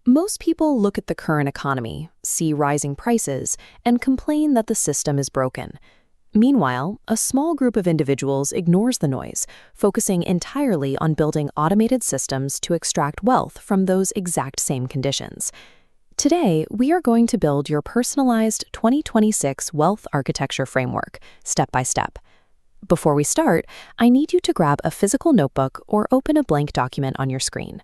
Most people look at the current economy, see rising prices, and complain that the system is broken. Meanwhile, a small group of individuals ignores the noise, focusing entirely on building automated systems to extract wealth from those exact same conditions. Today, we are going to build your personalized 2026 wealth architecture framework, step by step. Before we start, I need you to grab a physical notebook or open a blank document on your screen.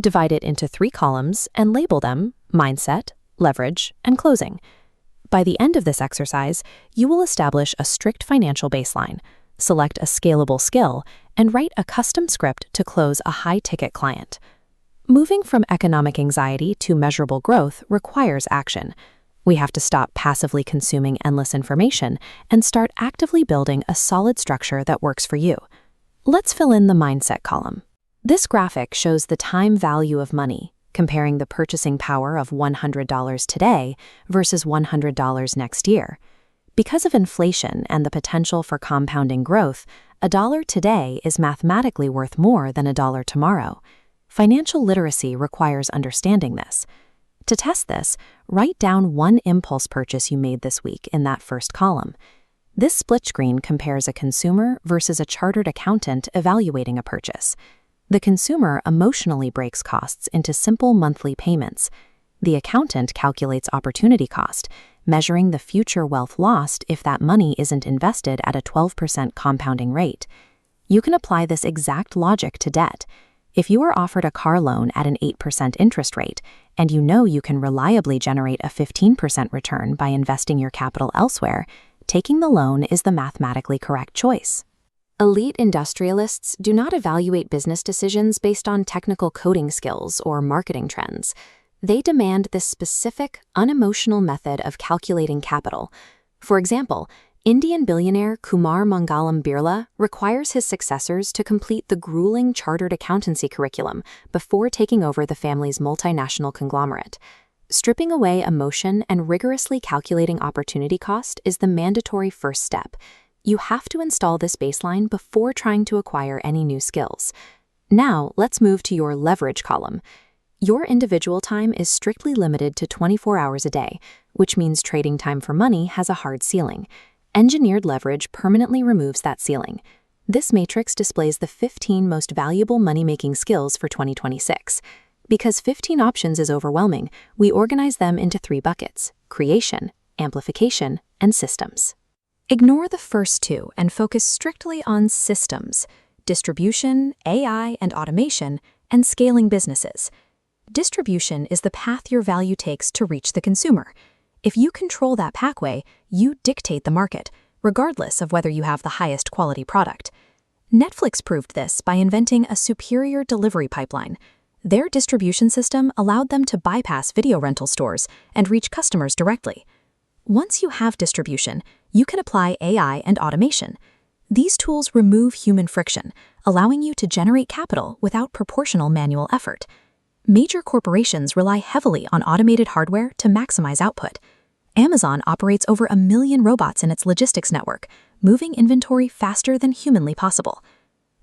Divide it into 3 columns and label them mindset, leverage, and closing. By the end of this exercise, you will establish a strict financial baseline, select a scalable skill, and write a custom script to close a high-ticket client. Moving from economic anxiety to measurable growth requires action. We have to stop passively consuming endless information and start actively building a solid structure that works for you. Let's fill in the mindset column. This graphic shows the time value of money, comparing the purchasing power of $100 today versus $100 next year. Because of inflation and the potential for compounding growth, $1 today is mathematically worth more than $1 tomorrow. Financial literacy requires understanding this. To test this, write down one impulse purchase you made this week in that first column. This split screen compares a consumer versus a chartered accountant evaluating a purchase. The consumer emotionally breaks costs into simple monthly payments. The accountant calculates opportunity cost, measuring the future wealth lost if that money isn't invested at a 12% compounding rate. You can apply this exact logic to debt. If you are offered a car loan at an 8% interest rate, and you know you can reliably generate a 15% return by investing your capital elsewhere, taking the loan is the mathematically correct choice. Elite industrialists do not evaluate business decisions based on technical coding skills or marketing trends. They demand this specific, unemotional method of calculating capital. For example, Indian billionaire Kumar Mangalam Birla requires his successors to complete the grueling chartered accountancy curriculum before taking over the family's multinational conglomerate. Stripping away emotion and rigorously calculating opportunity cost is the mandatory first step. You have to install this baseline before trying to acquire any new skills. Now, let's move to your leverage column. Your individual time is strictly limited to 24 hours a day, which means trading time for money has a hard ceiling. Engineered leverage permanently removes that ceiling. This matrix displays the 15 most valuable money-making skills for 2026. Because 15 options is overwhelming, we organize them into 3 buckets: creation, amplification, and systems. Ignore the first 2 and focus strictly on systems: distribution, AI and automation, and scaling businesses. Distribution is the path your value takes to reach the consumer. If you control that pathway, you dictate the market, regardless of whether you have the highest quality product. Netflix proved this by inventing a superior delivery pipeline. Their distribution system allowed them to bypass video rental stores and reach customers directly. Once you have distribution, you can apply AI and automation. These tools remove human friction, allowing you to generate capital without proportional manual effort. Major corporations rely heavily on automated hardware to maximize output. Amazon operates over 1 million robots in its logistics network, moving inventory faster than humanly possible.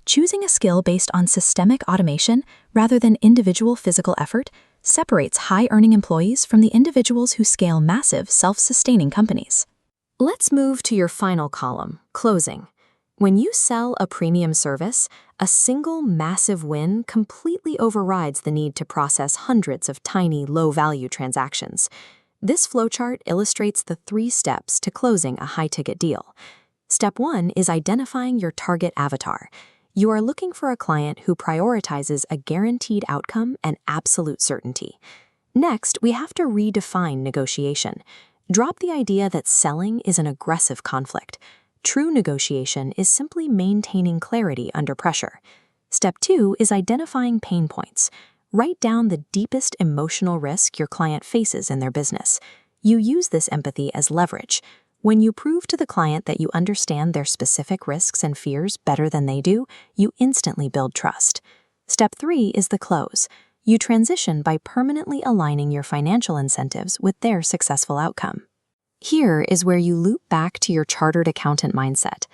Choosing a skill based on systemic automation rather than individual physical effort separates high-earning employees from the individuals who scale massive, self-sustaining companies. Let's move to your final column, closing. When you sell a premium service, a single massive win completely overrides the need to process hundreds of tiny, low-value transactions. This flowchart illustrates the 3 steps to closing a high-ticket deal. Step 1 is identifying your target avatar. You are looking for a client who prioritizes a guaranteed outcome and absolute certainty. Next, we have to redefine negotiation. Drop the idea that selling is an aggressive conflict. True negotiation is simply maintaining clarity under pressure. Step 2 is identifying pain points. Write down the deepest emotional risk your client faces in their business. You use this empathy as leverage. When you prove to the client that you understand their specific risks and fears better than they do, you instantly build trust. Step 3 is the close. You transition by permanently aligning your financial incentives with their successful outcome. Here is where you loop back to your chartered accountant mindset.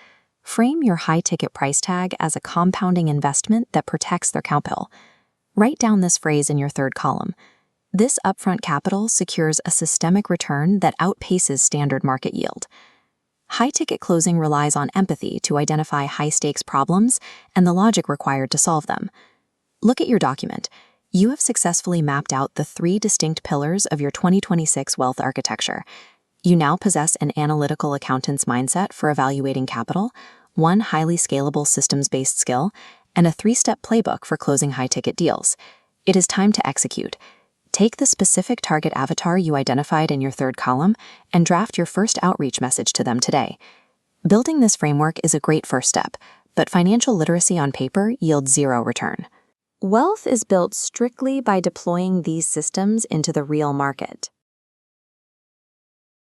Frame your high-ticket price tag as a compounding investment that protects their capital. Write down this phrase in your 3rd column. This upfront capital secures a systemic return that outpaces standard market yield. High-ticket closing relies on empathy to identify high-stakes problems and the logic required to solve them. Look at your document. You have successfully mapped out the 3 distinct pillars of your 2026 wealth architecture. You now possess an analytical accountant's mindset for evaluating capital, 1 highly scalable systems-based skill, and a 3-step playbook for closing high-ticket deals. It is time to execute. Take the specific target avatar you identified in your 3rd column and draft your first outreach message to them today. Building this framework is a great first step, but financial literacy on paper yields 0 return. Wealth is built strictly by deploying these systems into the real market.